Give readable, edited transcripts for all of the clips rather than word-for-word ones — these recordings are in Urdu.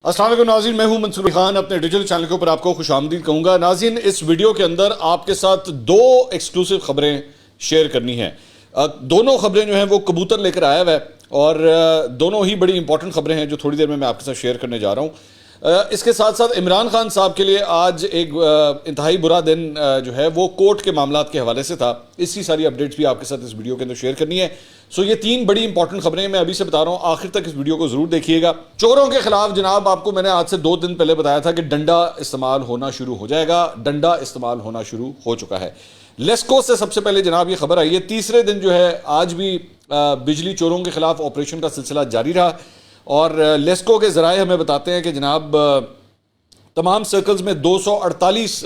السلام علیکم ناظرین، میں ہوں منصور خان، اپنے ڈیجیٹل چینل کے اوپر آپ کو خوش آمدید کہوں گا۔ ناظرین، اس ویڈیو کے اندر آپ کے ساتھ دو ایکسکلوسیو خبریں شیئر کرنی ہیں۔ دونوں خبریں جو ہیں وہ کبوتر لے کر آیا ہوا ہے اور دونوں ہی بڑی امپورٹنٹ خبریں ہیں جو تھوڑی دیر میں آپ کے ساتھ شیئر کرنے جا رہا ہوں۔ اس کے ساتھ ساتھ عمران خان صاحب کے لیے آج ایک انتہائی برا دن جو ہے وہ کورٹ کے معاملات کے حوالے سے تھا۔ اس کی ساری اپڈیٹس بھی آپ کے ساتھ اس ویڈیو کے اندر شیئر کرنی ہے۔ یہ تین بڑی امپورٹنٹ خبریں میں ابھی سے بتا رہا ہوں، آخر تک اس ویڈیو کو ضرور دیکھیے گا۔ چوروں کے خلاف جناب آپ کو میں نے آج سے 2 دن پہلے بتایا تھا کہ ڈنڈا استعمال ہونا شروع ہو جائے گا۔ ڈنڈا استعمال ہونا شروع ہو چکا ہے۔ لیسکو سے سب سے پہلے جناب یہ خبر آئی ہے، تیسرے دن جو ہے آج بھی بجلی چوروں کے خلاف آپریشن کا سلسلہ جاری رہا اور لیسکو کے ذرائع ہمیں بتاتے ہیں کہ جناب تمام سرکلز میں 248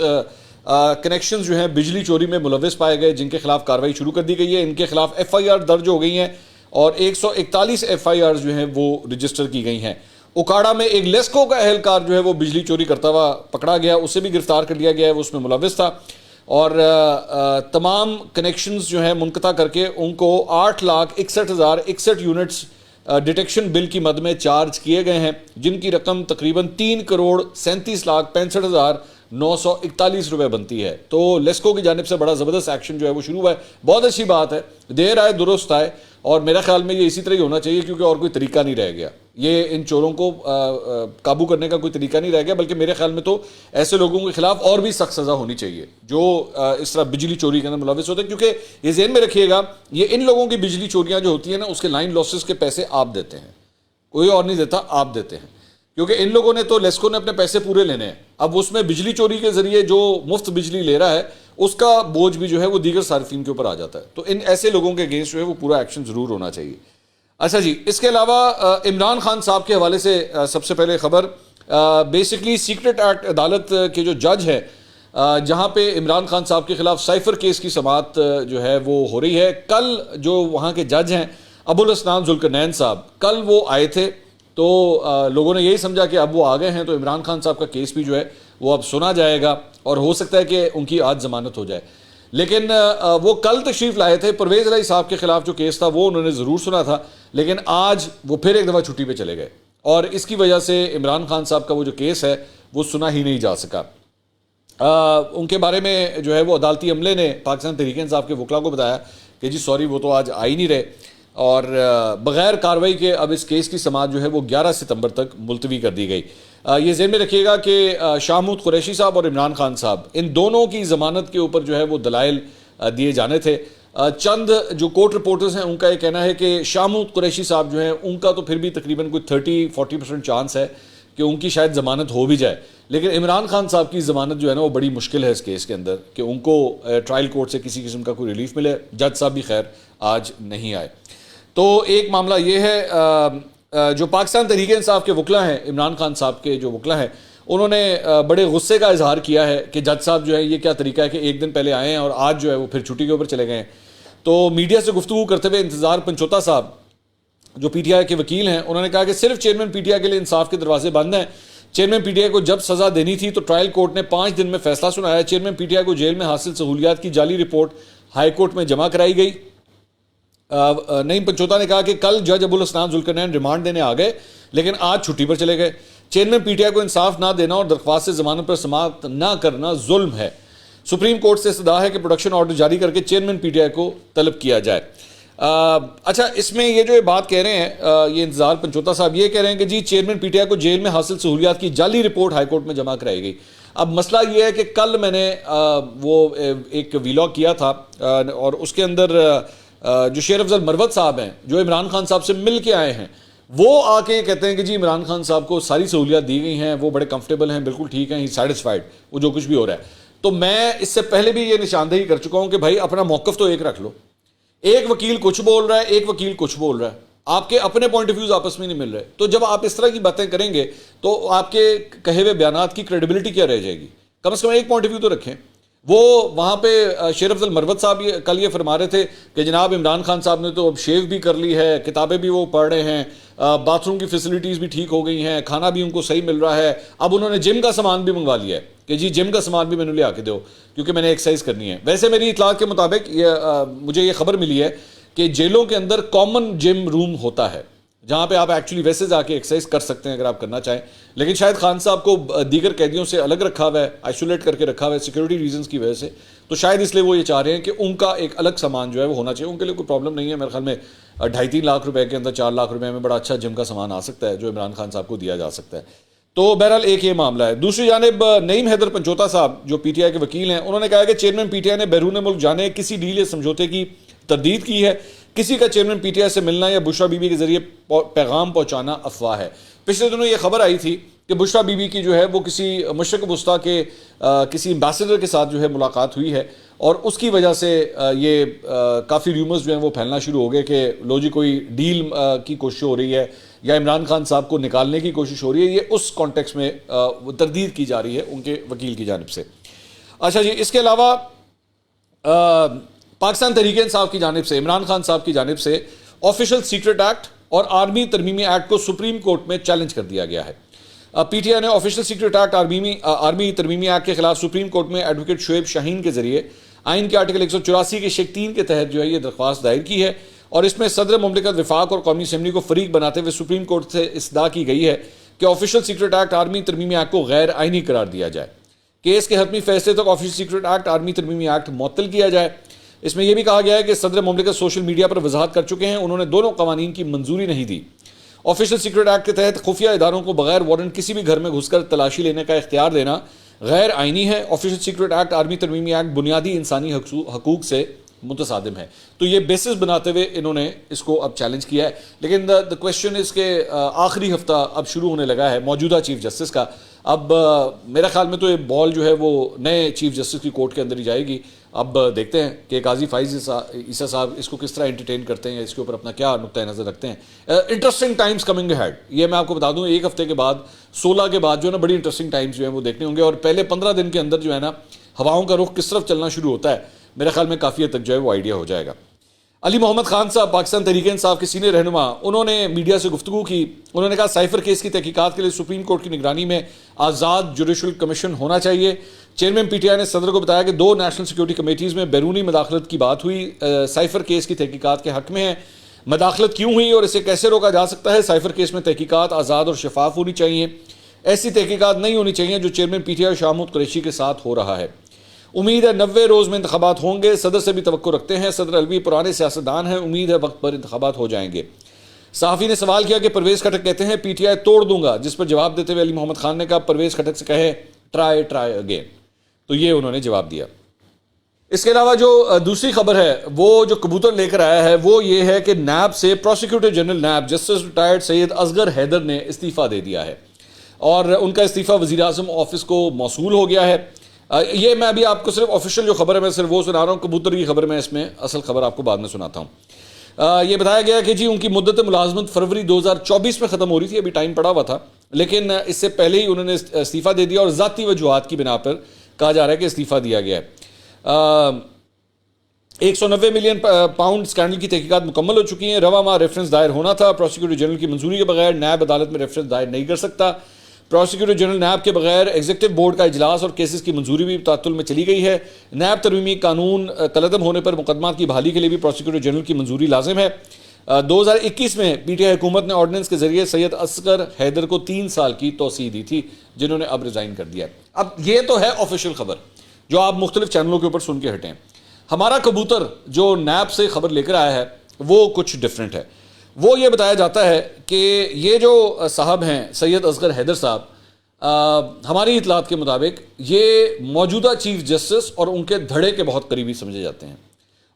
کنیکشنز جو ہیں بجلی چوری میں ملوث پائے گئے، جن کے خلاف کارروائی شروع کر دی گئی ہے۔ ان کے خلاف ایف آئی آر درج ہو گئی ہیں اور 141 ایف آئی آر جو ہیں وہ رجسٹر کی گئی ہیں۔ اکاڑا میں ایک لیسکو کا اہلکار جو ہے وہ بجلی چوری کرتا ہوا پکڑا گیا، اسے بھی گرفتار کر لیا گیا ہے، وہ اس میں ملوث تھا اور تمام کنیکشنز جو ہیں منقطع کر کے ان کو 8,61,061 یونٹس ڈیٹیکشن بل کی مد میں چارج کیے گئے ہیں، جن کی رقم تقریباً 3,37,65,941 روپے بنتی ہے۔ تو لیسکو کی جانب سے بڑا زبردست ایکشن جو ہے وہ شروع ہوا ہے۔ بہت اچھی بات ہے، دیر آئے درست آئے، اور میرا خیال میں یہ اسی طرح ہی ہونا چاہیے کیونکہ اور کوئی طریقہ نہیں رہ گیا۔ یہ ان چوروں کو قابو کرنے کا کوئی طریقہ نہیں رہ گیا، بلکہ میرے خیال میں تو ایسے لوگوں کے خلاف اور بھی سخت سزا ہونی چاہیے جو اس طرح بجلی چوری کے اندر ملوث ہوتے ہیں، کیونکہ یہ ذہن میں رکھیے گا یہ ان لوگوں کی بجلی چوریاں جو ہوتی ہیں نا، اس کے لائن لاسز کے پیسے آپ دیتے ہیں، کوئی اور نہیں دیتا، آپ دیتے ہیں، کیونکہ ان لوگوں نے تو لیسکو نے اپنے پیسے پورے لینے ہیں۔ اب اس میں بجلی چوری کے ذریعے جو مفت بجلی لے رہا ہے اس کا بوجھ بھی جو ہے وہ دیگر صارفین کے اوپر آ جاتا ہے۔ تو ان ایسے لوگوں کے اگینسٹ جو ہے وہ پورا ایکشن ضرور ہونا چاہیے۔ اچھا جی، اس کے علاوہ عمران خان صاحب کے حوالے سے سب سے پہلے خبر، بیسکلی سیکرٹ ایکٹ عدالت کے جو جج ہے جہاں پہ عمران خان صاحب کے خلاف سائفر کیس کی سماعت جو ہے وہ ہو رہی ہے۔ کل جو وہاں کے جج ہیں ابوالحسنان ذوالقرنین صاحب، کل وہ آئے تھے تو لوگوں نے یہی سمجھا کہ اب وہ آ گئے ہیں تو عمران خان صاحب کا کیس بھی جو ہے وہ اب سنا جائے گا اور ہو سکتا ہے کہ ان کی آج ضمانت ہو جائے۔ لیکن وہ کل تشریف لائے تھے، پرویز الہی صاحب کے خلاف جو کیس تھا وہ انہوں نے ضرور سنا تھا، لیکن آج وہ پھر ایک دفعہ چھٹی پہ چلے گئے اور اس کی وجہ سے عمران خان صاحب کا وہ جو کیس ہے وہ سنا ہی نہیں جا سکا۔ ان کے بارے میں جو ہے وہ عدالتی عملے نے پاکستان تحریک انصاف کے وکلاء کو بتایا کہ جی سوری وہ تو آج آ ہی نہیں رہے، اور بغیر کارروائی کے اب اس کیس کی سماعت جو ہے وہ 11 ستمبر تک ملتوی کر دی گئی۔ یہ ذہن میں رکھیے گا کہ شاہ محمود قریشی صاحب اور عمران خان صاحب ان دونوں کی ضمانت کے اوپر جو ہے وہ دلائل دیے جانے تھے۔ چند جو کورٹ رپورٹرز ہیں ان کا یہ کہنا ہے کہ شاہ محمود قریشی صاحب جو ہیں ان کا تو پھر بھی تقریباً کوئی 30-40% چانس ہے کہ ان کی شاید ضمانت ہو بھی جائے، لیکن عمران خان صاحب کی ضمانت جو ہے نا وہ بڑی مشکل ہے اس کیس کے اندر کہ ان کو ٹرائل کورٹ سے کسی قسم کا کوئی ریلیف ملے۔ جج صاحب بھی خیر آج نہیں آئے۔ تو ایک معاملہ یہ ہے، جو پاکستان تحریک انصاف کے وکلاء ہیں، عمران خان صاحب کے جو وکلاء ہیں، انہوں نے بڑے غصے کا اظہار کیا ہے کہ جج صاحب جو ہے یہ کیا طریقہ ہے کہ ایک دن پہلے آئے ہیں اور آج جو ہے وہ پھر چھٹی کے اوپر چلے گئے ہیں۔ تو میڈیا سے گفتگو کرتے ہوئے انتظار پنچوتا صاحب جو پی ٹی آئی کے وکیل ہیں، انہوں نے کہا کہ صرف چیئرمین پی ٹی آئی کے لیے انصاف کے دروازے بند ہیں۔ چیئرمین پی ٹی آئی کو جب سزا دینی تھی تو ٹرائل کورٹ نے 5 دن میں فیصلہ سنایا۔ چیئرمین پی ٹی آئی کو جیل میں حاصل سہولیات کی جعلی رپورٹ ہائی کورٹ میں جمع کرائی گئی۔ نعیم پنچوتا نے کہا کہ کل جج ابوالحسنان ذوالقرنین ریمانڈ دینے آ گئے لیکن آج چھٹی پر چلے گئے۔ چیئرمین پی ٹی آئی کو انصاف نہ دینا اور درخواست سے ضمانت پر سماعت نہ کرنا ظلم ہے۔ سپریم کورٹ سے استدعا ہے کہ پروڈکشن آرڈر جاری کر کے چیئرمین پی ٹی آئی کو طلب کیا جائے۔ اچھا، اس میں یہ جو بات کہہ رہے ہیں یہ انتظار پنچوتا صاحب یہ کہہ رہے ہیں کہ جی چیئرمین پی ٹی آئی کو جیل میں حاصل سہولیات کی جعلی رپورٹ ہائی کورٹ میں جمع کرائی گئی۔ اب مسئلہ یہ ہے کہ کل میں نے وہ ایک ویلاگ کیا تھا اور اس کے اندر جو شیر افضل مروت صاحب ہیں جو عمران خان صاحب سے مل کے آئے ہیں، وہ آ کے کہتے ہیں کہ جی عمران خان صاحب کو ساری سہولیات دی گئی ہیں، وہ بڑے کمفرٹیبل ہیں، بالکل ٹھیک ہیں، ہی سیٹسفائیڈ وہ جو کچھ بھی ہو رہا ہے۔ تو میں اس سے پہلے بھی یہ نشاندہی کر چکا ہوں کہ بھائی اپنا موقف تو ایک رکھ لو۔ ایک وکیل کچھ بول رہا ہے، ایک وکیل کچھ بول رہا ہے، آپ کے اپنے پوائنٹ آف ویوز آپس میں نہیں مل رہے، تو جب آپ اس طرح کی باتیں کریں گے تو آپ کے کہے ہوئے بیانات کی کریڈیبلٹی کیا رہ جائے گی؟ کم از کم ایک پوائنٹ آف ویو تو رکھیں۔ وہ وہاں پہ شیر افضل مروت صاحب کل یہ فرما رہے تھے کہ جناب عمران خان صاحب نے تو اب شیو بھی کر لی ہے، کتابیں بھی وہ پڑھ رہے ہیں، باتھ روم کی فیسلٹیز بھی ٹھیک ہو گئی ہیں، کھانا بھی ان کو صحیح مل رہا ہے، اب انہوں نے جم کا سامان بھی منگوا لیا ہے کہ جی جم کا سامان بھی میں نے لے آ کے دو کیونکہ میں نے ایکسرسائز کرنی ہے۔ ویسے میری اطلاعات کے مطابق مجھے یہ خبر ملی ہے کہ جیلوں کے اندر کامن جم روم ہوتا ہے، جہاں پہ آپ ایکچولی ویسے جا کے ایکسرسائز کر سکتے ہیں اگر آپ کرنا چاہیں. لیکن شاید خان صاحب کو دیگر قیدیوں سے الگ رکھا ہوا ہے, آئسولیٹ کر کے رکھا ہوا ہے سیکورٹی ریزنس کی وجہ سے, تو شاید اس لیے وہ یہ چاہ رہے ہیں کہ ان کا ایک الگ سامان جو ہے وہ ہونا چاہیے. ان کے لیے کوئی پرابلم نہیں ہے, میرے خیال میں 2.5-3 لاکھ روپے کے اندر 4 لاکھ روپے میں بڑا اچھا جم کا سامان آ سکتا ہے جو عمران خان صاحب کو دیا جا سکتا ہے. تو بہرحال ایک یہ معاملہ ہے. دوسری جانب نعیم حیدر پنچوتا صاحب جو پی ٹی آئی کے وکیل ہیں, انہوں نے کہا کہ چیئرمین پی ٹی آئی نے بیرون ملک جانے کسی ڈیل یا سمجھوتے کی تردید کی ہے. کسی کا چیئرمین پی ٹی آئی سے ملنا یا بشرا بی بی کے ذریعے پیغام پہنچانا افواہ ہے. پچھلے دنوں یہ خبر آئی تھی کہ بشرا بی بی کی جو ہے وہ کسی مشرق وسطیٰ کے کسی امبیسڈر کے ساتھ جو ہے ملاقات ہوئی ہے, اور اس کی وجہ سے یہ کافی ریومرز جو ہیں وہ پھیلنا شروع ہو گئے کہ لو جی کوئی ڈیل کی کوشش ہو رہی ہے یا عمران خان صاحب کو نکالنے کی کوشش ہو رہی ہے. یہ اس کانٹیکس میں تردید کی جا رہی ہے ان کے وکیل کی جانب سے. اچھا جی, اس کے علاوہ پاکستان تحریک انصاف کی جانب سے عمران خان صاحب کی جانب سے آفیشل سیکرٹ ایکٹ اور آرمی ترمیمی ایکٹ کو سپریم کورٹ میں چیلنج کر دیا گیا ہے. پی ٹی آئی نے آفیشل سیکرٹ ایکٹ آرمی ترمیمی ایکٹ کے خلاف سپریم کورٹ میں ایڈوکیٹ شعیب شاہین کے ذریعے آئین کے آرٹیکل 184 کے شق 3 کے تحت جو ہے یہ درخواست دائر کی ہے, اور اس میں صدر مملکت وفاق اور قومی اسمبلی کو فریق بناتے ہوئے سپریم کورٹ سے استدعا کی گئی ہے کہ آفیشل سیکرٹ ایکٹ آرمی ترمیمی ایکٹ کو غیر آئینی قرار دیا جائے. کیس کے حتمی فیصلے تک آفیشل سیکرٹ ایکٹ آرمی ترمیمی ایکٹ معطل کیا جائے. اس میں یہ بھی کہا گیا ہے کہ صدر مملکت سوشل میڈیا پر وضاحت کر چکے ہیں, انہوں نے دونوں قوانین کی منظوری نہیں دی. آفیشل سیکرٹ ایکٹ کے تحت خفیہ اداروں کو بغیر وارنٹ کسی بھی گھر میں گھس کر تلاشی لینے کا اختیار دینا غیر آئینی ہے. آفیشل سیکرٹ ایکٹ آرمی ترمیمی ایکٹ بنیادی انسانی حقوق سے متصادم ہے. تو یہ بیسس بناتے ہوئے انہوں نے اس کو اب چیلنج کیا ہے. لیکن دا کویسچن اس کے آخری ہفتہ اب شروع ہونے لگا ہے موجودہ چیف جسٹس کا. اب میرا خیال میں تو یہ بال جو ہے وہ نئے چیف جسٹس کی کورٹ کے اندر ہی جائے گی. اب دیکھتے ہیں کہ قاضی فائز عیسیٰ صاحب اس کو کس طرح انٹرٹین کرتے ہیں یا اس کے اوپر اپنا کیا نقطۂ نظر رکھتے ہیں. انٹرسٹنگ ٹائمز کمنگ ہیڈ, یہ میں آپ کو بتا دوں ایک ہفتے کے بعد 16 کے بعد جو ہے نا بڑی انٹرسٹنگ ٹائمز جو ہیں وہ دیکھنے ہوں گے, اور پہلے 15 دن کے اندر جو ہے نا ہواؤں کا رخ کس طرف چلنا شروع ہوتا ہے میرے خیال میں کافی حد تک جو ہے وہ آئیڈیا ہو جائے گا. علی محمد خان صاحب پاکستان تحریک انصاف کے سینئر رہنما, انہوں نے میڈیا سے گفتگو کی. انہوں نے کہا سائفر کیس کی تحقیقات کے لیے سپریم کورٹ کی نگرانی میں آزاد جوڈیشل کمیشن ہونا چاہیے. چیئرمین پی ٹی آئی نے صدر کو بتایا کہ 2 نیشنل سیکورٹی کمیٹیز میں بیرونی مداخلت کی بات ہوئی, سائفر کیس کی تحقیقات کے حق میں ہے. مداخلت کیوں ہوئی اور اسے کیسے روکا جا سکتا ہے؟ سائفر کیس میں تحقیقات آزاد اور شفاف ہونی چاہیے. ایسی تحقیقات نہیں ہونی چاہیے جو چیئرمین پی ٹی آئی شاہ محمود قریشی کے ساتھ ہو رہا ہے. امید ہے 90 روز میں انتخابات ہوں گے, صدر سے بھی توقع رکھتے ہیں. صدر الوی پرانے سیاستدان ہیں, امید ہے وقت پر انتخابات ہو جائیں گے. صحافی نے سوال کیا کہ پرویز خٹک کہتے ہیں پی ٹی آئی توڑ دوں گا, جس پر جواب دیتے ہوئے علی محمد خان نے کہا پرویز خٹک سے کہے ٹرائی اگین. تو یہ انہوں نے جواب دیا. اس کے علاوہ جو دوسری خبر ہے وہ جو کبوتر لے کر آیا ہے وہ یہ ہے کہ نیب سے prosecutor general NAB justice retired Syed Asghar Haider نے استعفیٰ دے دیا ہے, اور ان کا استعفیٰ وزیر اعظم آفس کو موصول ہو گیا ہے. یہ میں ابھی آپ کو صرف آفیشیل جو خبر ہے میں صرف وہ سنا رہا ہوں, کبوتر کی خبر میں اس میں اصل خبر آپ کو بعد میں سناتا ہوں. یہ بتایا گیا کہ جی ان کی مدت ملازمت فروری 2024 میں ختم ہو رہی تھی, ابھی ٹائم پڑا ہوا تھا, لیکن اس سے پہلے ہی انہوں نے استعفیٰ دے دیا اور ذاتی وجوہات کی بنا پر کہا جا رہا ہے کہ استعفیٰ دیا گیا ہے. 190 ملین پاؤنڈ اسکینڈل کی تحقیقات مکمل ہو چکی ہیں. رواں ماہ ریفرنس دائر ہونا تھا. پروسیکیوٹر جنرل کی منظوری کے بغیر نیب عدالت میں ریفرنس دائر نہیں کر سکتا. پروسیکیوٹر جنرل نیب کے بغیر ایگزیکٹو بورڈ کا اجلاس اور کیسز کی منظوری بھی تعطل میں چلی گئی ہے. نیب ترمیمی قانون کالعدم ہونے پر مقدمات کی بحالی کے لیے بھی پروسیکیوٹر جنرل کی منظوری لازم ہے. 2021 میں پی ٹی آئی حکومت نے آرڈیننس کے ذریعے سید اصغر حیدر کو 3 سال کی توسیع دی تھی, جنہوں نے اب ریزائن کر دیا ہے. اب یہ تو ہے آفیشیل خبر جو آپ مختلف چینلوں کے اوپر سن کے ہٹیں. ہمارا کبوتر جو نیب سے خبر لے کر آیا ہے وہ کچھ ڈیفرنٹ ہے. وہ یہ بتایا جاتا ہے کہ یہ جو صاحب ہیں سید اصغر حیدر صاحب, ہماری اطلاعات کے مطابق یہ موجودہ چیف جسٹس اور ان کے دھڑے کے بہت قریبی سمجھے جاتے ہیں,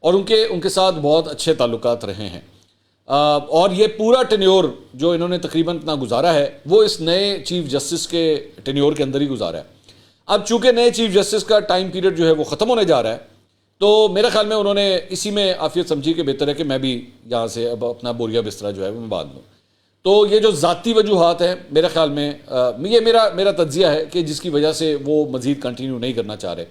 اور ان کے ساتھ بہت اچھے تعلقات رہے ہیں. اور یہ پورا ٹینیور جو انہوں نے تقریباً اتنا گزارا ہے وہ اس نئے چیف جسٹس کے ٹینیور کے اندر ہی گزارا ہے. اب چونکہ نئے چیف جسٹس کا ٹائم پیریڈ جو ہے وہ ختم ہونے جا رہا ہے, تو میرے خیال میں انہوں نے اسی میں عافیت سمجھی کہ بہتر ہے کہ میں بھی یہاں سے اب اپنا بوریا بسترا جو ہے وہ میں باندھ دوں. تو یہ جو ذاتی وجوہات ہیں میرے خیال میں یہ میرا تجزیہ ہے کہ جس کی وجہ سے وہ مزید کنٹینیو نہیں کرنا چاہ رہے.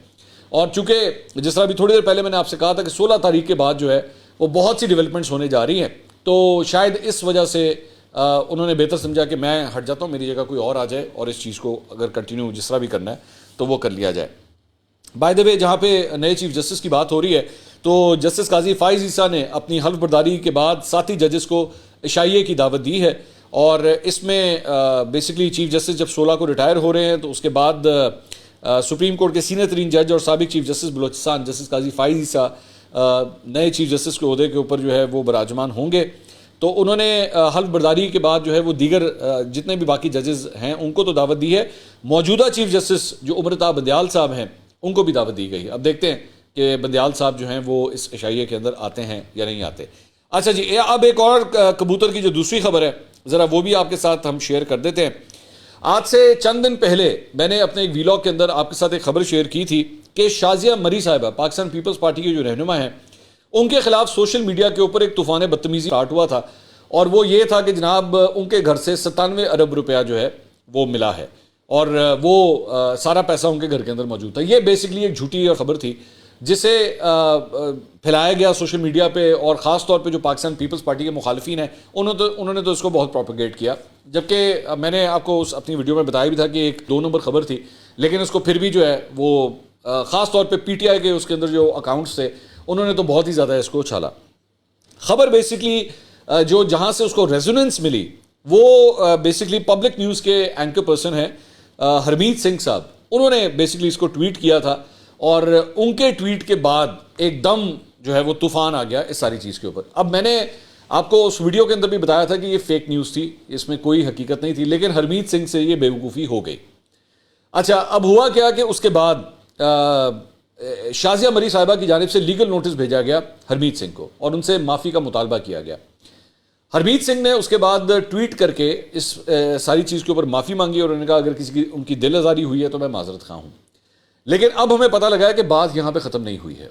اور چونکہ جس طرح ابھی تھوڑی دیر پہلے میں نے آپ سے کہا تھا کہ 16 تاریخ کے بعد جو ہے وہ بہت سی ڈیولپمنٹس ہونے جا رہی ہیں, تو شاید اس وجہ سے انہوں نے بہتر سمجھا کہ میں ہٹ جاتا ہوں, میری جگہ کوئی اور آ جائے اور اس چیز کو اگر کنٹینیو جس طرح بھی کرنا ہے تو وہ کر لیا جائے. بائی دا وے جہاں پہ نئے چیف جسٹس کی بات ہو رہی ہے تو جسٹس قاضی فائز عیسیٰ نے اپنی حلف برداری کے بعد ساتھی ججز کو عشائیے کی دعوت دی ہے، اور اس میں بیسکلی چیف جسٹس جب 16 کو ریٹائر ہو رہے ہیں تو اس کے بعد سپریم کورٹ کے سینئر ترین جج اور سابق چیف جسٹس بلوچستان جسٹس قاضی فائز عیسیٰ نئے چیف جسٹس کے عہدے کے اوپر جو ہے وہ براجمان ہوں گے. تو انہوں نے حلف برداری کے بعد جو ہے وہ دیگر جتنے بھی باقی ججز ہیں ان کو تو دعوت دی ہے. موجودہ چیف جسٹس جو عمرتا بندیال صاحب ہیں ان کو بھی دعوت دی گئی. اب دیکھتے ہیں کہ بندیال صاحب جو ہیں وہ اس عشائیے کے اندر آتے ہیں یا نہیں آتے. اچھا جی، اب ایک اور کبوتر کی جو دوسری خبر ہے ذرا وہ بھی آپ کے ساتھ ہم شیئر کر دیتے ہیں. آج سے چند دن پہلے میں نے اپنے ایک ویلاگ کے اندر آپ کے ساتھ ایک خبر شیئر کی تھی کہ شازیہ مری صاحبہ پاکستان پیپلز پارٹی کے جو رہنما ہیں ان کے خلاف سوشل میڈیا کے اوپر ایک طوفان بدتمیزی اسٹارٹ ہوا تھا، اور وہ یہ تھا کہ جناب ان کے گھر سے 97 ارب روپیہ جو ہے وہ ملا ہے، اور وہ سارا پیسہ ان کے گھر کے اندر موجود تھا. یہ بیسکلی ایک جھوٹی خبر تھی جسے پھیلایا گیا سوشل میڈیا پہ، اور خاص طور پہ جو پاکستان پیپلز پارٹی کے مخالفین ہیں انہوں نے تو اس کو بہت پروپیگیٹ کیا. جبکہ میں نے آپ کو اپنی ویڈیو میں بتایا بھی تھا کہ ایک 2 نمبر خبر تھی، لیکن اس کو پھر بھی جو ہے وہ خاص طور پہ پی ٹی آئی کے اس کے اندر جو اکاؤنٹس تھے انہوں نے تو بہت ہی زیادہ اس کو اچھالا. خبر بیسکلی جو جہاں سے اس کو ریزوننس ملی وہ بیسکلی پبلک نیوز کے اینکر پرسن ہیں ہرمیت سنگھ صاحب. انہوں نے بیسکلی اس کو ٹویٹ کیا تھا، اور ان کے ٹویٹ کے بعد ایک دم جو ہے وہ طوفان آ گیا اس ساری چیز کے اوپر. اب میں نے آپ کو اس ویڈیو کے اندر بھی بتایا تھا کہ یہ فیک نیوز تھی، اس میں کوئی حقیقت نہیں تھی، لیکن ہرمیت سنگھ سے یہ بیوقوفی ہو گئی. اچھا، اب ہوا کیا کہ اس کے بعد شازیہ مری صاحبہ کی جانب سے لیگل نوٹس بھیجا گیا ہرمیت سنگھ کو، اور ان سے معافی کا مطالبہ کیا گیا. ہرمیت سنگھ نے اس کے بعد ٹویٹ کر کے اس ساری چیز کے اوپر معافی مانگی، اور انہوں نے کہا اگر کسی کی ان کی دل آزاری ہوئی ہے تو میں معذرت خواہ ہوں. لیکن اب ہمیں پتہ لگا ہے کہ بات یہاں پہ ختم نہیں ہوئی ہے،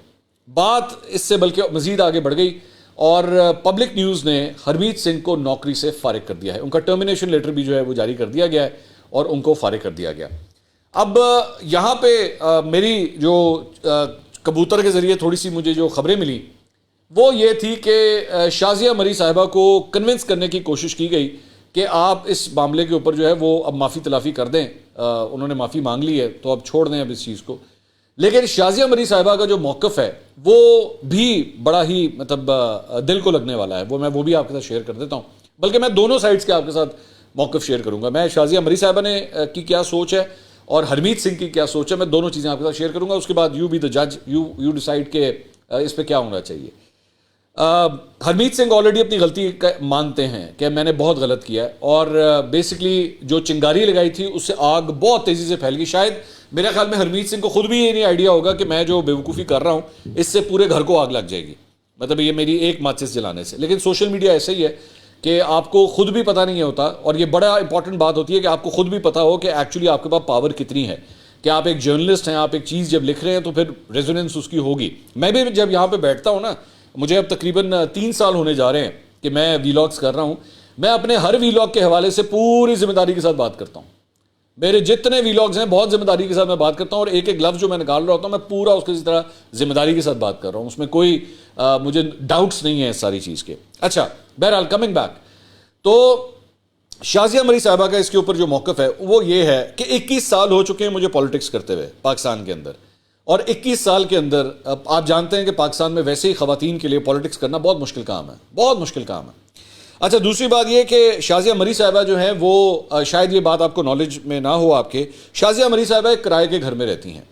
بات اس سے بلکہ مزید آگے بڑھ گئی، اور پبلک نیوز نے ہرمیت سنگھ کو نوکری سے فارغ کر دیا ہے. ان کا ٹرمینیشن لیٹر بھی جو ہے وہ جاری کر دیا گیا ہے اور ان کو فارغ کر دیا گیا. اب یہاں پہ میری جو کبوتر کے ذریعے تھوڑی سی مجھے جو خبریں ملی وہ یہ تھی کہ شازیہ مری صاحبہ کو کنونس کرنے کی کوشش کی گئی کہ آپ اس معاملے کے اوپر جو ہے وہ اب معافی تلافی کر دیں. انہوں نے معافی مانگ لی ہے تو اب چھوڑ دیں اب اس چیز کو. لیکن شازیہ مری صاحبہ کا جو موقف ہے وہ بھی بڑا ہی مطلب دل کو لگنے والا ہے. وہ بھی آپ کے ساتھ شیئر کر دیتا ہوں، بلکہ میں دونوں سائڈز کے آپ کے ساتھ موقف شیئر کروں گا. میں شازیہ مری صاحبہ نے کی کیا سوچ ہے اور ہرمیت سنگھ کی کیا سوچ ہے، میں دونوں چیزیں آپ کے ساتھ شیئر کروں گا. اس کے بعد یو بی دا جج، یو ڈیسائیڈ کہ اس پہ کیا ہونا چاہیے. ہرمیت سنگھ آلریڈی اپنی غلطی مانتے ہیں کہ میں نے بہت غلط کیا ہے، اور بیسکلی جو چنگاری لگائی تھی اس سے آگ بہت تیزی سے پھیل گئی. شاید میرے خیال میں ہرمیت سنگھ کو خود بھی یہ نہیں آئیڈیا ہوگا کہ میں جو بیوقوفی کر رہا ہوں اس سے پورے گھر کو آگ لگ جائے گی، مطلب یہ میری ایک ماچس جلانے سے. لیکن سوشل میڈیا ایسا ہی ہے کہ آپ کو خود بھی پتہ نہیں ہوتا، اور یہ بڑا امپورٹنٹ بات ہوتی ہے کہ آپ کو خود بھی پتہ ہو کہ ایکچولی آپ کے پاس پاور کتنی ہے. کہ آپ ایک جرنلسٹ ہیں، آپ ایک چیز جب لکھ رہے ہیں تو پھر ریزوننس اس کی ہوگی. میں بھی جب یہاں پہ بیٹھتا ہوں نا، مجھے اب تقریباً 3 سال ہونے جا رہے ہیں کہ میں ویلاگس کر رہا ہوں. میں اپنے ہر ویلاگ کے حوالے سے پوری ذمہ داری کے ساتھ بات کرتا ہوں. میرے جتنے ویلاگز ہیں بہت ذمہ داری کے ساتھ میں بات کرتا ہوں، اور ایک ایک لفظ جو میں نکال رہا ہوتا ہوں میں پورا اس کی طرح ذمہ داری کے ساتھ بات کر رہا ہوں. اس میں کوئی مجھے ڈاؤٹس نہیں ہیں اس ساری چیز کے. اچھا، بہرحال کمنگ بیک، تو شازیہ مری صاحبہ کا اس کے اوپر جو موقف ہے وہ یہ ہے کہ 21 سال ہو چکے ہیں مجھے پالیٹکس کرتے ہوئے پاکستان کے اندر، اور 21 سال کے اندر آپ جانتے ہیں کہ پاکستان میں ویسے ہی خواتین کے لیے پالیٹکس کرنا بہت مشکل کام ہے، بہت مشکل کام ہے. اچھا، دوسری بات یہ کہ شازیہ مری صاحبہ جو ہیں وہ شاید یہ بات آپ کو نالج میں نہ ہو آپ کے، شازیہ مری صاحبہ ایک کرائے کے گھر میں رہتی ہیں.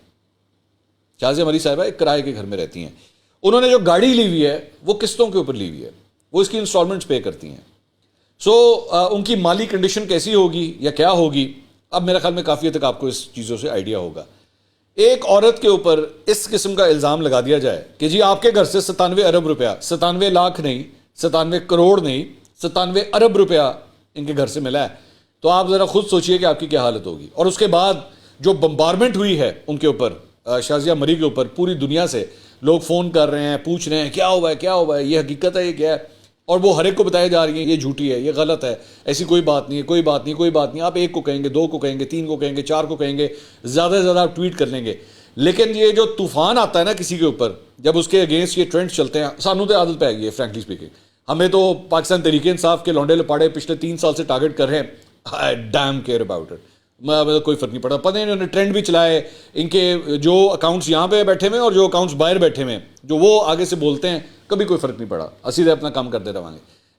شازیہ مری صاحبہ ایک کرائے کے گھر میں رہتی ہیں. انہوں نے جو گاڑی لی ہوئی ہے وہ قسطوں کے اوپر لی ہوئی ہے، وہ اس کی انسٹالمنٹس پے کرتی ہیں. ان کی مالی کنڈیشن کیسی ہوگی یا کیا ہوگی، اب میرے خیال میں کافی حد تک آپ کو اس چیزوں سے آئیڈیا ہوگا. ایک عورت کے اوپر اس قسم کا الزام لگا دیا جائے کہ جی آپ کے گھر سے 97 ارب روپیہ، 97 لاکھ نہیں، 97 کروڑ نہیں، 97 ارب روپیہ ان کے گھر سے ملا ہے، تو آپ ذرا خود سوچئے کہ آپ کی کیا حالت ہوگی. اور اس کے بعد جو بمبارمنٹ ہوئی ہے ان کے اوپر، شازیہ مری کے اوپر، پوری دنیا سے لوگ فون کر رہے ہیں، پوچھ رہے ہیں کیا ہوا ہے، کیا ہوا ہے، یہ حقیقت ہے، یہ کیا ہے، اور وہ ہر ایک کو بتایا جا رہی ہیں یہ جھوٹی ہے، یہ غلط ہے، ایسی کوئی بات نہیں ہے، کوئی بات نہیں، کوئی بات نہیں. آپ 1 کو کہیں گے، 2 کو کہیں گے، 3 کو کہیں گے، 4 کو کہیں گے، زیادہ سے زیادہ آپ ٹویٹ کر لیں گے. لیکن یہ جو طوفان آتا ہے نا کسی کے اوپر، جب اس کے اگینسٹ یہ ٹرینڈ چلتے ہیں، سانوں تو عادت پہ گئی ہے فرینکلی اسپیکنگ. ہمیں تو پاکستان تحریک انصاف کے لونڈے لپاڑے پچھلے 3 سال سے ٹارگٹ کر رہے ہیں. آئی ڈیم کیئر اباؤٹ اٹ، کوئی فرق نہیں پڑا. پتہ نہیں انہوں نے ٹرینڈ بھی چلائے، ان کے جو اکاؤنٹس یہاں پہ بیٹھے ہوئے ہیں اور جو اکاؤنٹس باہر بیٹھے ہوئے ہیں، جو وہ آگے سے بولتے ہیں، کبھی کوئی فرق نہیں پڑا. اسی طرح اپنا کام کرتے رہے.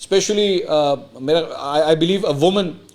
Especially I believe a woman,